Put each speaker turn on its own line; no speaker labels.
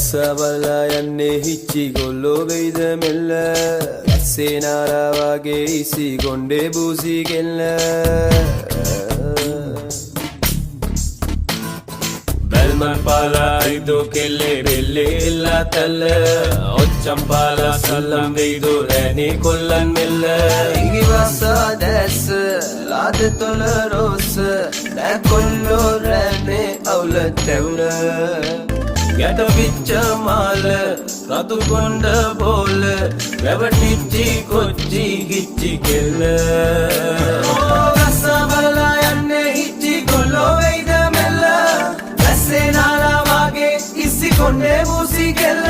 රසවලා යන්නේ හිච්චි ගොල්ලෝ වෙයිද මෙල්ල ඇස්සේ නාරා වගේ ඉසි ගොණ්ඩේ බූසි කෙල්ල බැල්මන් පාලා ඉදෝ කෙල්ලේ බෙල්ලේ එල්ලා තැල්ල ඔච්චම් පාලා සල්ලම් වෙයිදෝ රැනේ කොල්ලන් මෙල්ල ඉගිවස්සා දැස්ස ලාද තොල රෝස දැ කොල්ලෝ රැනේ අවුල තැවුල ගැට පිච්ච මාල රතු කොණ්ඩ බෝල වැවටිච්චි කොච්චි ගිච්චි කෙල්ල රසවලා යන්නේ හිච්චි කොල්ලෝ වෙයිද මෙල්ල වැස්සේ නාලා වගේ ඉස්සි කොණ්ඩේ බූසි කෙල්ල